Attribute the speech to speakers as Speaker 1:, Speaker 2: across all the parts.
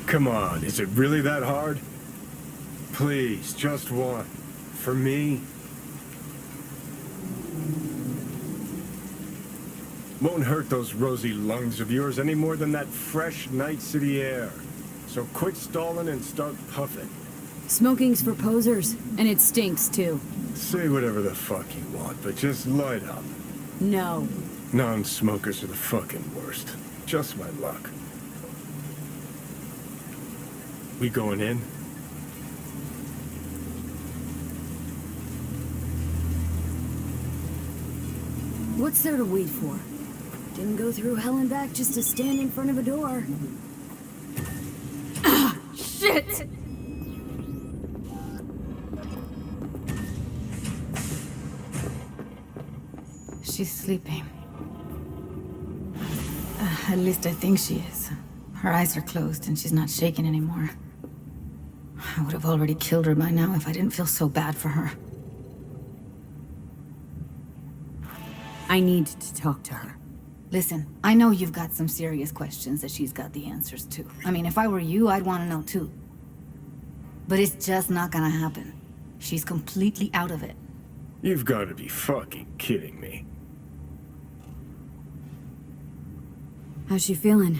Speaker 1: Come on, is it really that hard? Please, just one. For me? Won't hurt those rosy lungs of yours any more than that fresh night city air. So quit stalling and start puffing.
Speaker 2: Smoking's for posers, and it stinks too.
Speaker 1: Say whatever the fuck you want, but just light up.
Speaker 2: No.
Speaker 1: Non-smokers are the fucking worst. Just my luck. We going in?
Speaker 2: What's there to wait for? Didn't go through hell and back just to stand in front of a door. Ah, shit!
Speaker 3: She's sleeping. At least I think she is. Her eyes are closed and she's not shaking anymore. I would have already killed her by now if I didn't feel so bad for her.
Speaker 2: I need to talk to her.
Speaker 3: Listen, I know you've got some serious questions that she's got the answers to. I mean, if I were you, I'd want to know too. But it's just not gonna happen. She's completely out of it.
Speaker 1: You've got to be fucking kidding me.
Speaker 2: How's she feeling?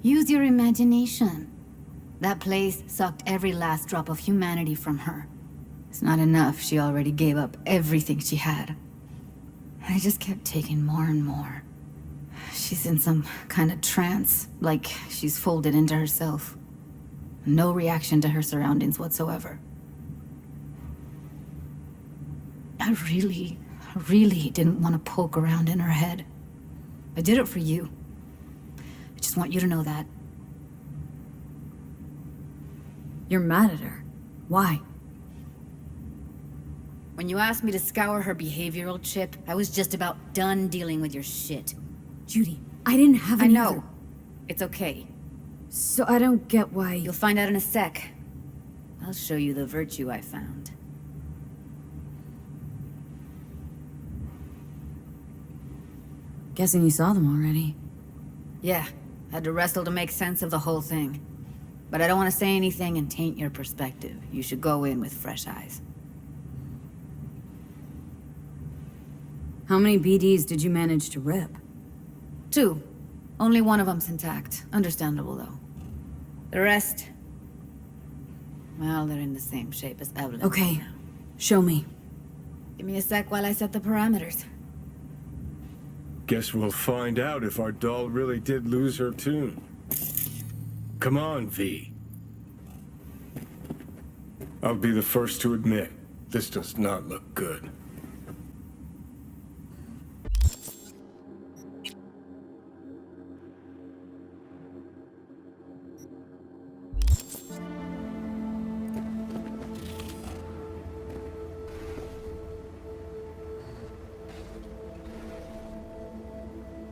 Speaker 3: Use your imagination. That place sucked every last drop of humanity from her. It's not enough, she already gave up everything she had. I just kept taking more and more. She's in some kind of trance, like she's folded into herself. No reaction to her surroundings whatsoever. I really didn't want to poke around in her head. I did it for you. I just want you to know that.
Speaker 2: You're mad at her. Why?
Speaker 3: When you asked me to scour her behavioral chip, I was just about done dealing with your shit.
Speaker 2: Judy, I didn't have any
Speaker 3: I know.
Speaker 2: other-
Speaker 3: It's okay.
Speaker 2: So I don't get why...
Speaker 3: You'll find out in a sec. I'll show you the virtue I found.
Speaker 2: Guessing you saw them already.
Speaker 3: Yeah, had to wrestle to make sense of the whole thing. But I don't want to say anything and taint your perspective. You should go in with fresh eyes.
Speaker 2: How many BDs did you manage to rip?
Speaker 3: 2. Only one of them's intact. Understandable, though. The rest... well, they're in the same shape as Evelyn.
Speaker 2: Okay, show me.
Speaker 3: Give me a sec while I set the parameters.
Speaker 1: Guess we'll find out if our doll really did lose her tune. Come on, V. I'll be the first to admit, this does not look good.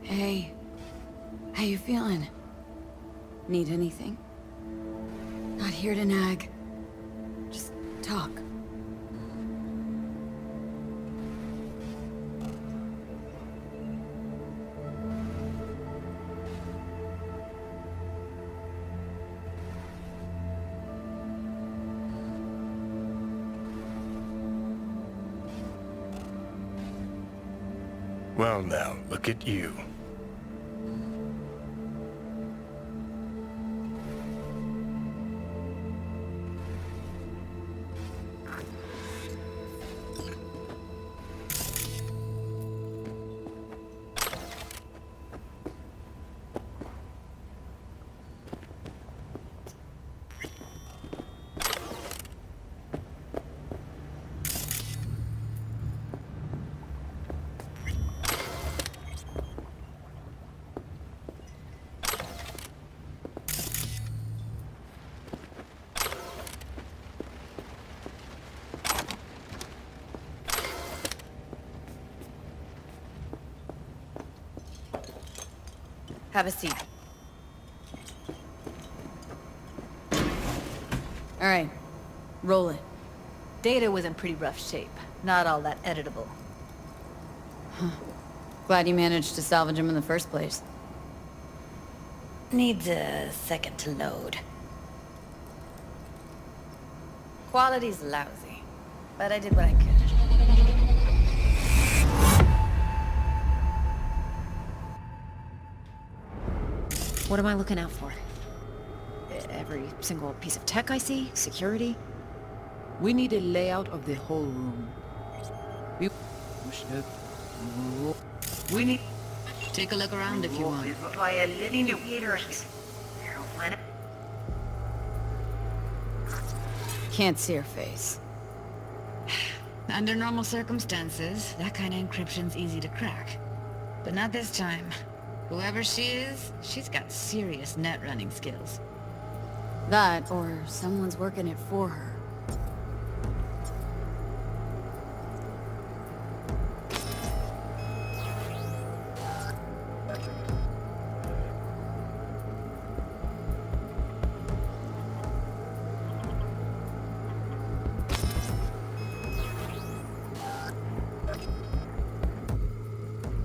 Speaker 2: Hey, how you feeling? Need anything? Not here to nag. Just talk.
Speaker 1: Well now, look at you.
Speaker 3: Have a seat.
Speaker 2: All right, roll it.
Speaker 3: Data was in pretty rough shape. Not all that editable.
Speaker 2: Glad you managed to salvage him in the first place.
Speaker 3: Needs a second to load. Quality's lousy, but I did what I could.
Speaker 4: What am I looking out for? Every single piece of tech I see? Security?
Speaker 5: We need a layout of the whole room. We need...
Speaker 3: Take a look around if you want.
Speaker 4: By a living theater.
Speaker 2: Can't see her face.
Speaker 3: Under normal circumstances, that kind of encryption's easy to crack. But not this time. Whoever she is, she's got serious net running skills.
Speaker 2: That, or someone's working it for her.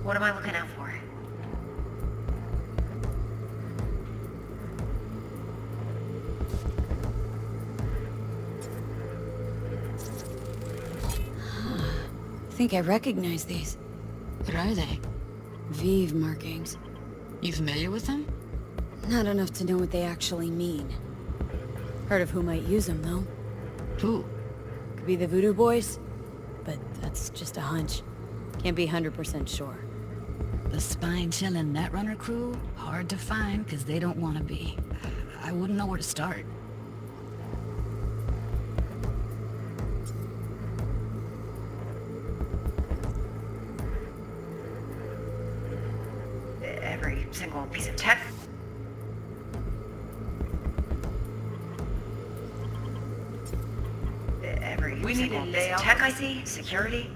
Speaker 4: What am I looking out for?
Speaker 2: I think I recognize these.
Speaker 3: What are they?
Speaker 2: Vive markings.
Speaker 3: You familiar with them?
Speaker 2: Not enough to know what they actually mean. Heard of who might use them, though.
Speaker 3: Who?
Speaker 2: Could be the Voodoo Boys, but that's just a hunch. Can't be 100% sure.
Speaker 3: The spine-chilling netrunner crew? Hard to find, because they don't want to be. I wouldn't know where to start.
Speaker 4: Every single piece of tech. Every single piece of tech I see. Security.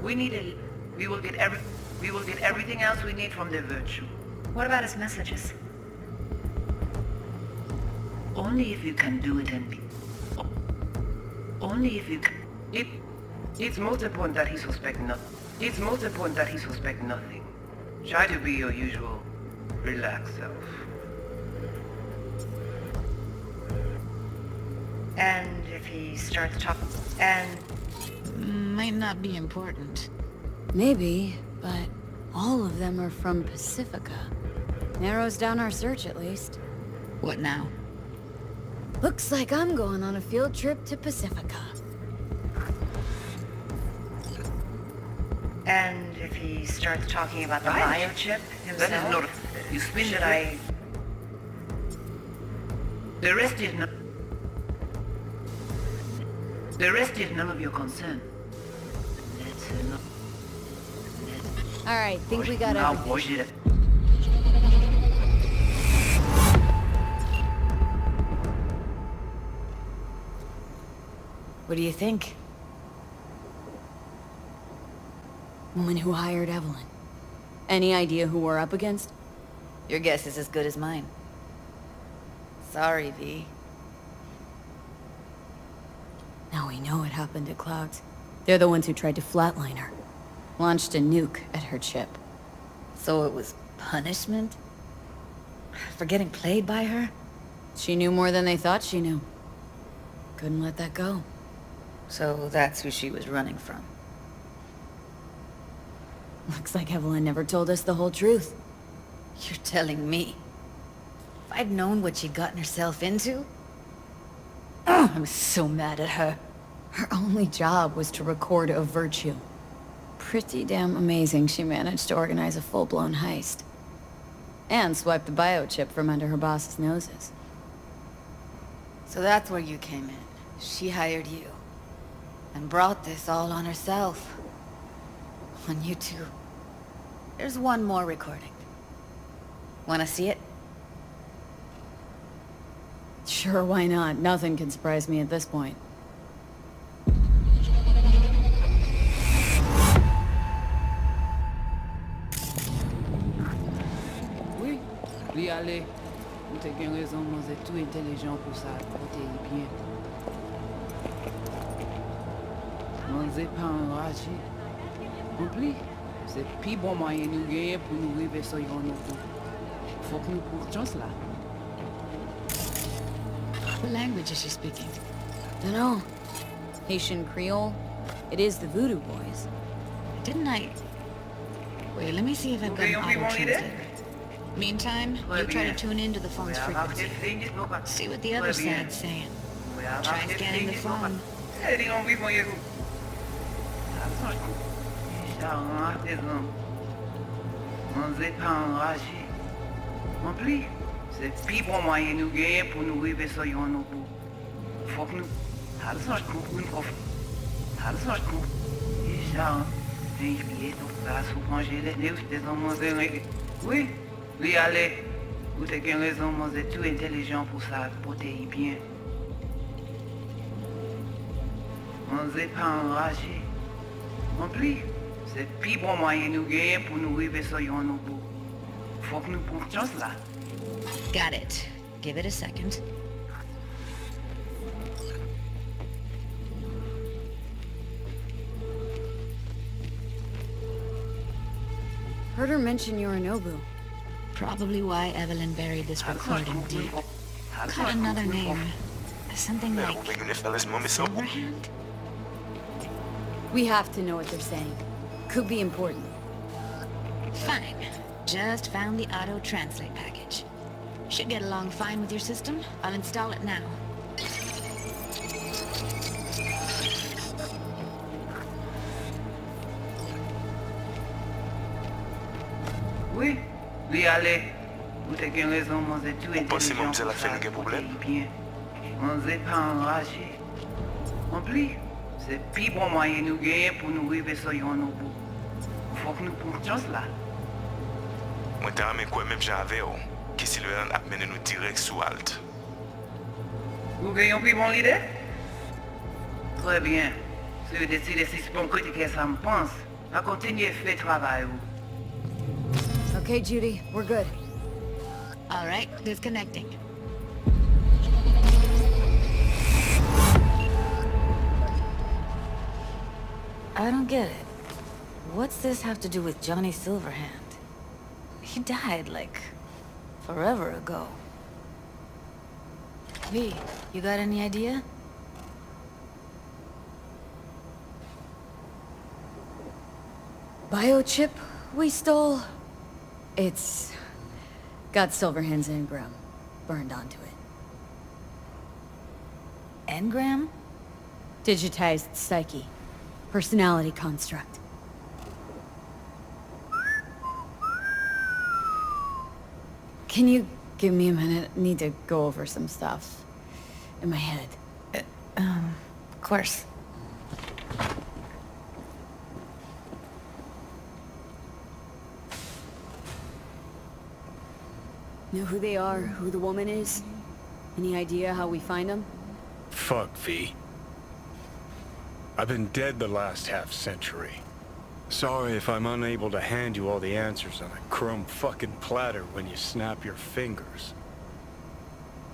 Speaker 6: We will get everything else we need from the virtue.
Speaker 4: What about his messages?
Speaker 6: Only if you can do it and be. Only if you can. It's most important that he suspect nothing. It's most important that he suspect nothing. Try to be your usual, relaxed self.
Speaker 4: And if he starts talking, and
Speaker 3: Might not be important.
Speaker 2: Maybe, but all of them are from Pacifica. Narrows down our search, at least.
Speaker 3: What now?
Speaker 2: Looks like I'm going on a field trip to Pacifica.
Speaker 4: and if he starts talking about the biochip himself,
Speaker 6: That is not. You spin
Speaker 4: should
Speaker 6: it.
Speaker 4: I?
Speaker 6: The rest is not. The rest is none of your concern. Let's not.
Speaker 2: All right, think we got
Speaker 6: Now
Speaker 2: everything.
Speaker 6: push it.
Speaker 3: What do you think?
Speaker 2: Woman who hired Evelyn. Any idea who we're up against?
Speaker 3: Your guess is as good as mine. Sorry, V.
Speaker 2: Now we know what happened at Clouds. They're the ones who tried to flatline her. Launched a nuke at her chip.
Speaker 3: So it was punishment? For getting played by her?
Speaker 2: She knew more than they thought she knew. Couldn't let that go.
Speaker 3: So that's who she was running from.
Speaker 2: Looks like Evelyn never told us the whole truth.
Speaker 3: You're telling me? If I'd known what she'd gotten herself into? Ugh, I was so mad at her.
Speaker 2: Her only job was to record a virtue. Pretty damn amazing she managed to organize a full-blown heist. And swipe the biochip from under her boss's noses.
Speaker 3: So that's where you came in. She hired you. And brought this all on herself. On you two. There's one more recording. Wanna see it?
Speaker 2: Sure, why not? Nothing can surprise me at this point.
Speaker 5: Oui, li ale. Ou te gen rezon man zè tout intelligent pou sa kote yi bien. Man zè pa enraje. En pli, c'est plus bon moyen nous gagner pour nous arriver sur yon nouveau. Faut que nous prenions chance là.
Speaker 3: What language is she speaking?
Speaker 2: Dunno. Haitian Creole? It is the Voodoo Boys.
Speaker 3: Didn't I... Wait, let me see if I've got an auto-translator. Meantime, you try to tune into the phone's frequency. See what the other side's saying. Try scanning the phone.
Speaker 6: C'est plus bon moyen nous gagner pour nous arriver sur yon nouveau. Faut que nous... Oui, oui, allez. Vous avez raison, vous êtes tout intelligent pour ça, pour t'aider bien. On n'est pas enragé. Non plus, c'est plus bon moyen nous gagner pour nous arriver sur yon nouveau. Faut que nous prenions chance là.
Speaker 3: Got it. Give it a second.
Speaker 2: Heard her mention Yorinobu.
Speaker 3: Probably why Evelyn buried this recording deep. Got another name. Something like... Silverhand?
Speaker 2: We have to know what they're saying. Could be important.
Speaker 3: Fine. Just found the auto-translate package. Should get along fine with your system. I'll install it now.
Speaker 6: Oui, oui, allez. Vous avez raison, vous êtes tout intelligent pour ça, pour t'aider bien. On n'est pas enragé. Non plus, c'est plus bon moyen nous gagner pour nous arriver sur yon nouveau. Faut que nous prenions chance là.
Speaker 7: Moi, t'as amené quoi même j'avais, qui si le land a mené nous direct sous Alt.
Speaker 6: Vous gagnez plus bon l'idée? Très bien. Si vous décidez si c'est bon critiquer ça me pense, à continuer à faire travail.
Speaker 2: Okay, Judy, we're good.
Speaker 3: All right, disconnecting.
Speaker 8: I don't get it. What's this have to do with Johnny Silverhand? He died, like, forever ago. V, you got any idea?
Speaker 2: Biochip we stole? It's got Silverhand's engram burned onto it.
Speaker 8: Engram?
Speaker 2: Digitized psyche. Personality construct. Can you give me a minute? I need to go over some stuff in my head.
Speaker 8: Of course.
Speaker 2: Know who they are, who the woman is? Any idea how we find them?
Speaker 1: Fuck, V. I've been dead the last half-century. Sorry if I'm unable to hand you all the answers on a chrome fucking platter when you snap your fingers.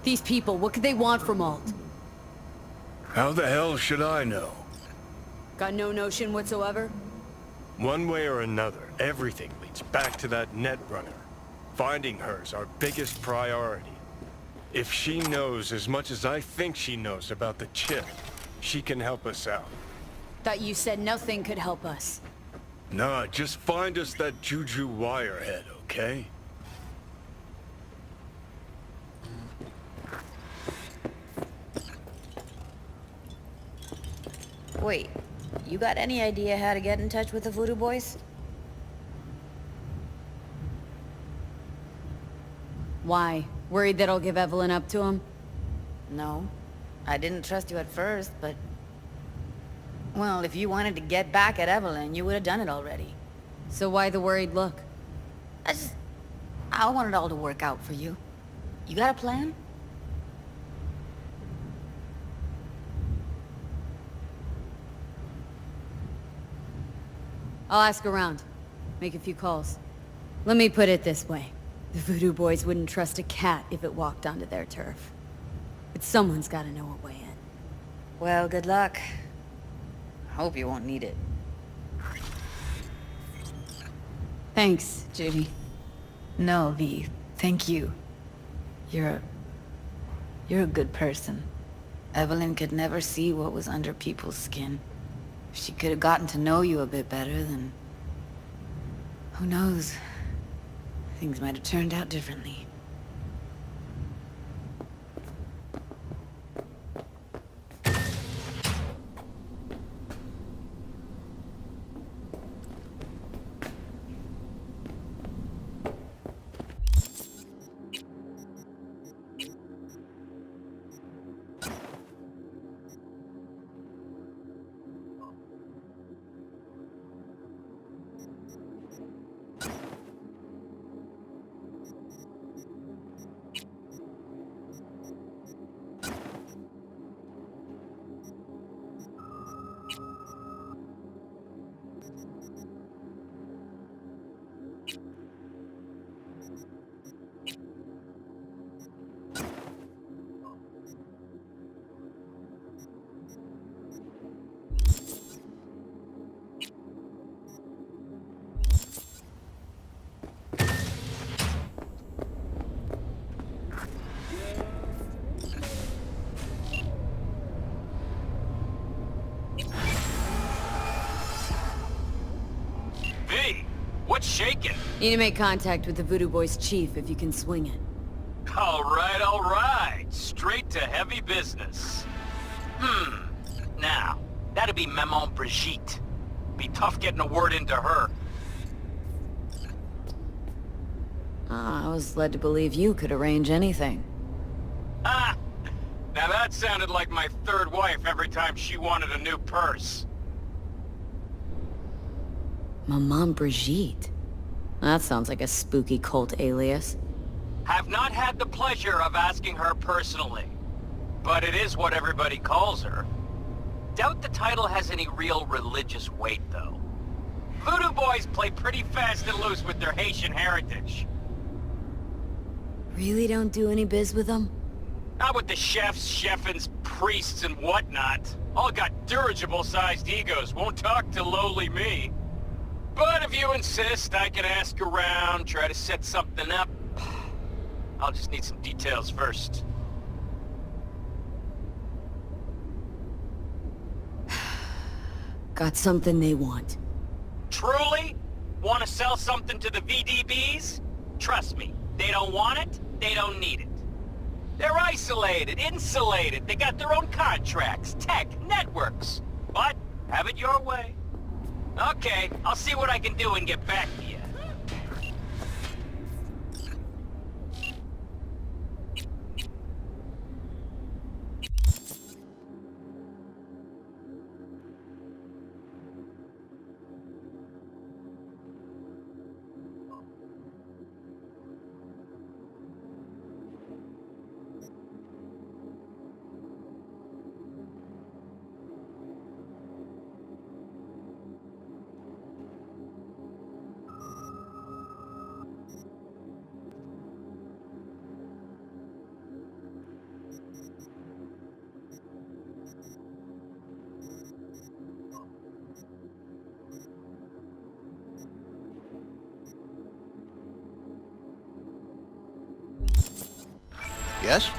Speaker 2: These people, what could they want from Alt?
Speaker 1: How the hell should I know?
Speaker 2: Got no notion whatsoever?
Speaker 1: One way or another, everything leads back to that netrunner. Finding her's our biggest priority. If she knows as much as I think she knows about the chip, she can help us out.
Speaker 2: Thought you said nothing could help us.
Speaker 1: Nah, just find us that Juju wirehead, okay?
Speaker 8: Wait, you got any idea how to get in touch with the Voodoo Boys?
Speaker 2: Why? Worried that I'll give Evelyn up to him?
Speaker 8: No. I didn't trust you at first, but... Well, if you wanted to get back at Evelyn, you would have done it already.
Speaker 2: So why the worried look?
Speaker 8: I want it all to work out for you. You got a plan?
Speaker 2: I'll ask around. Make a few calls. Let me put it this way. The Voodoo Boys wouldn't trust a cat if it walked onto their turf. But someone's gotta know a way in.
Speaker 8: Well, good luck. Hope you won't need it.
Speaker 2: Thanks, Judy.
Speaker 3: No, V. Thank you. You're a good person.
Speaker 8: Evelyn could never see what was under people's skin. If she could have gotten to know you a bit better, then... who knows? Things might have turned out differently.
Speaker 9: What's shaking?
Speaker 2: You need to make contact with the Voodoo Boys chief if you can swing it.
Speaker 9: All right. Straight to heavy business. Now, that'd be Maman Brigitte. Be tough getting a word into her.
Speaker 2: I was led to believe you could arrange anything.
Speaker 9: Ah! Now that sounded like my third wife every time she wanted a new purse.
Speaker 2: Maman Brigitte? That sounds like a spooky cult alias.
Speaker 9: Have not had the pleasure of asking her personally, but it is what everybody calls her. Doubt the title has any real religious weight, though. Voodoo Boys play pretty fast and loose with their Haitian heritage.
Speaker 2: Really don't do any biz with them?
Speaker 9: Not with the chefs, chefins, priests, and whatnot. All got dirigible-sized egos, won't talk to lowly me. But if you insist, I can ask around, try to set something up. I'll just need some details first.
Speaker 2: Got something they want.
Speaker 9: Truly? Want to sell something to the VDBs? Trust me, they don't want it, they don't need it. They're isolated, insulated, they got their own contracts, tech, networks. But, have it your way. Okay, I'll see what I can do and get back to you.
Speaker 10: Yes?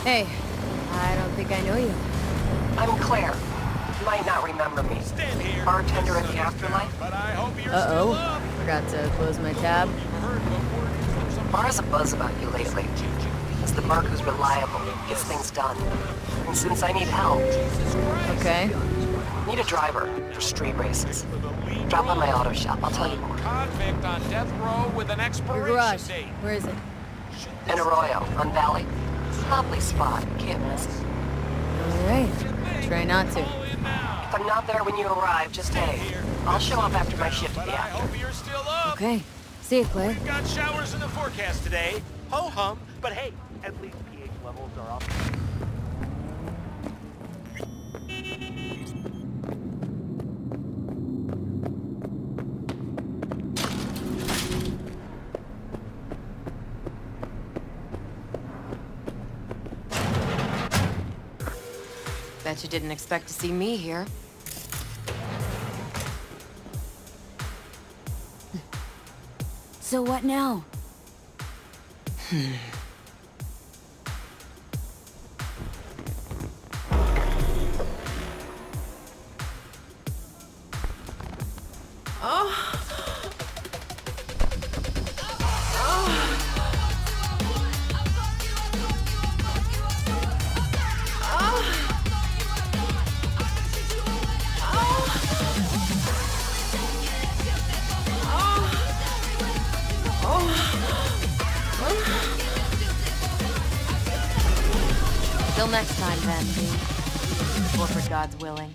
Speaker 2: Hey, I don't think I know you.
Speaker 11: I'm Claire.
Speaker 10: Might not remember me. Bartender at the Afterlife?
Speaker 2: Uh-oh. Forgot to close my tab.
Speaker 10: Bar has a buzz about you lately. It's the Mark who's reliable, gets things done. And since I need help...
Speaker 2: Okay.
Speaker 10: Need a driver for street races. Drop by my auto shop, I'll tell you more.
Speaker 9: Convict on death row with an
Speaker 2: Your
Speaker 9: expiration
Speaker 2: garage.
Speaker 9: date.
Speaker 2: Where is it?
Speaker 10: In Arroyo, on Valley. Lovely spot, can't miss it.
Speaker 2: Alright. Try not to.
Speaker 10: If I'm not there when you arrive, just hey. I'll show up after my shift at the
Speaker 9: I
Speaker 10: after.
Speaker 9: hope you're still up.
Speaker 2: Okay. See you, Claire.
Speaker 9: We've got showers in the forecast today. Ho-hum, but hey, at least pH levels are up.
Speaker 8: Bet you didn't expect to see me here.
Speaker 2: So what now?
Speaker 8: Till next time, then, or for God's willing.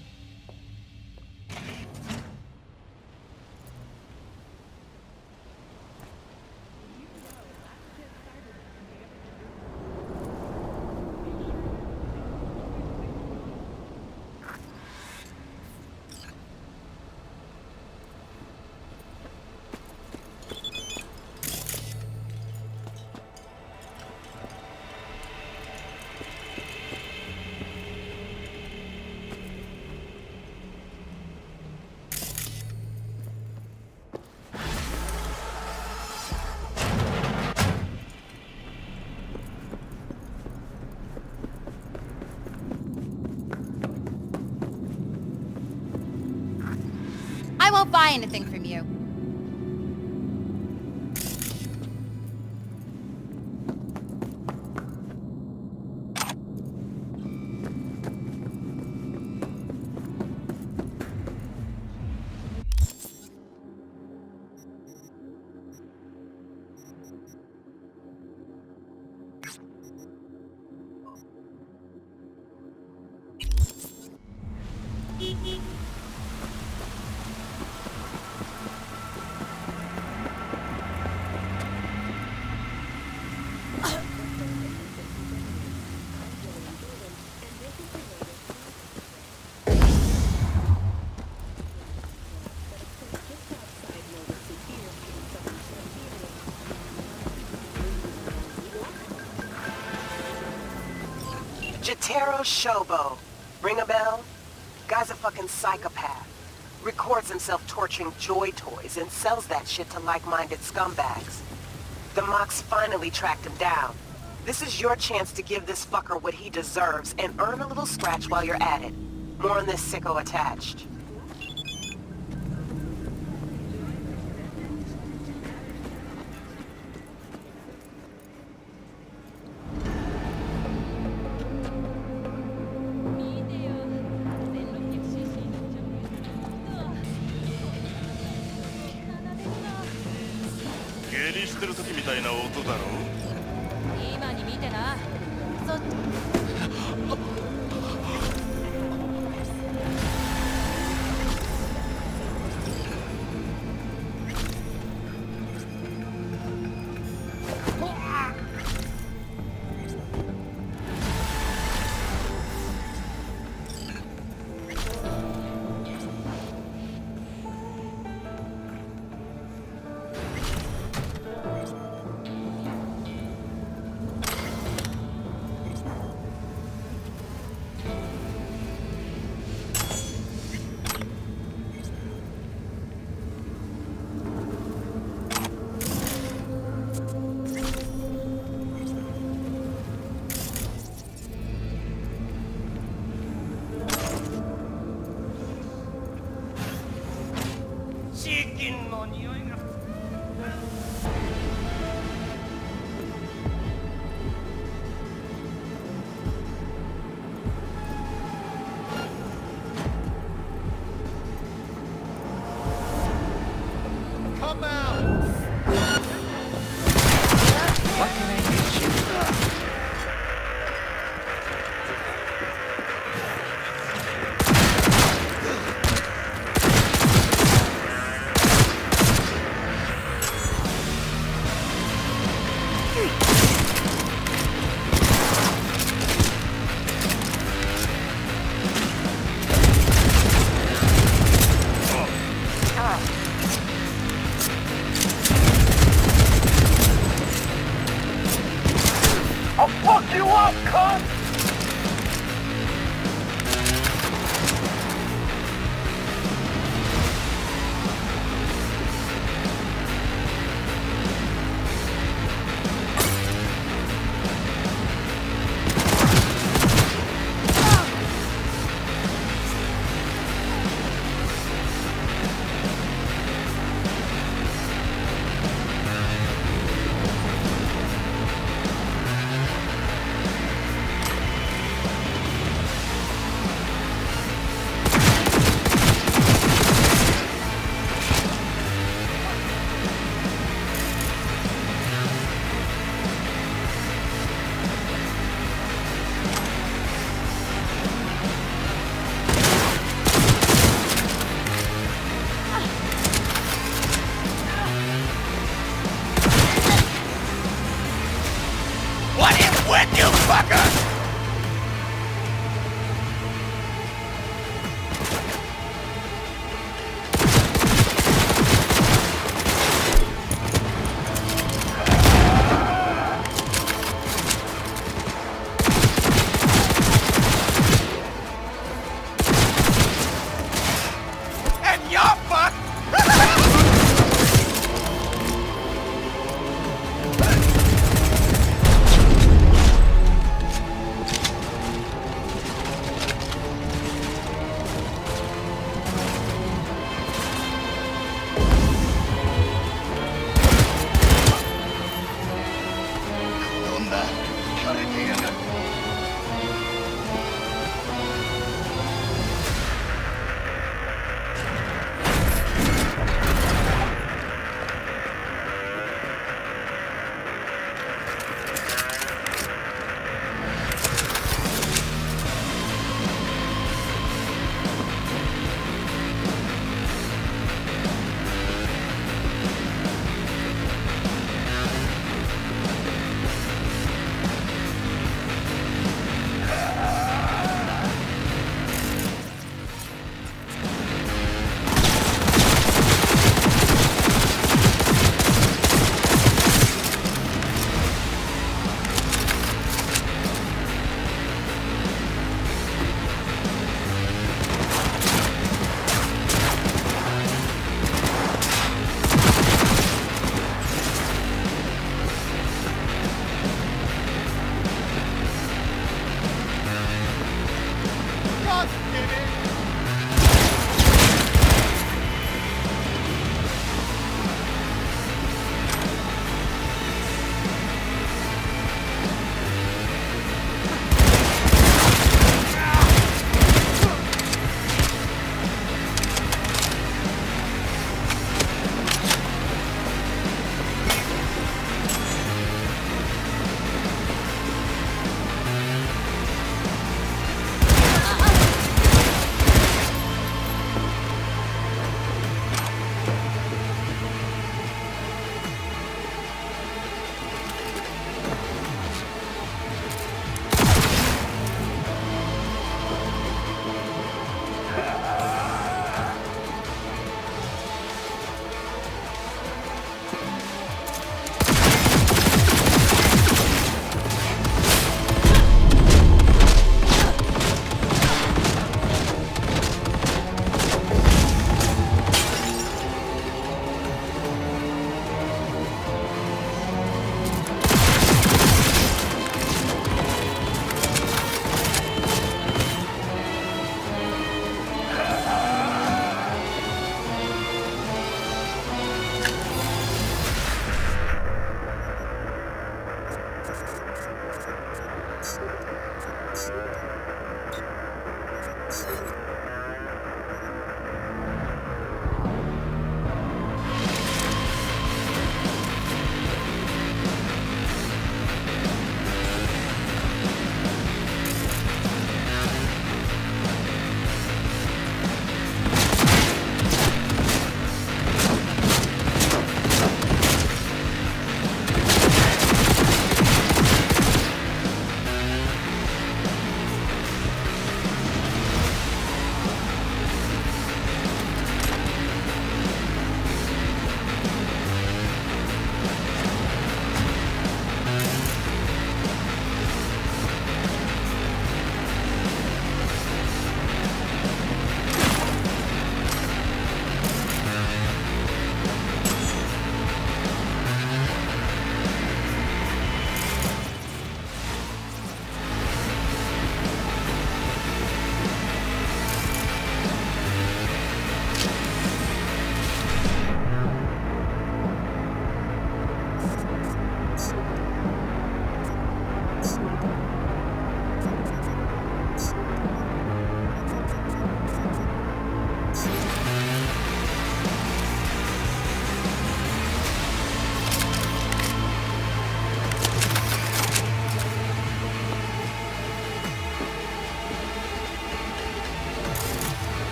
Speaker 11: I won't buy anything from you.
Speaker 10: Jotaro Shobo. Ring a bell? Guy's a fucking psychopath. Records himself torturing joy toys and sells that shit to like-minded scumbags. The Mox finally tracked him down. This is your chance to give this fucker what he deserves and earn a little scratch while you're at it. More on this sicko attached.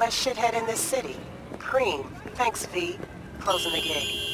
Speaker 10: last shithead in this city. Cream. Thanks, V. Closing the gig.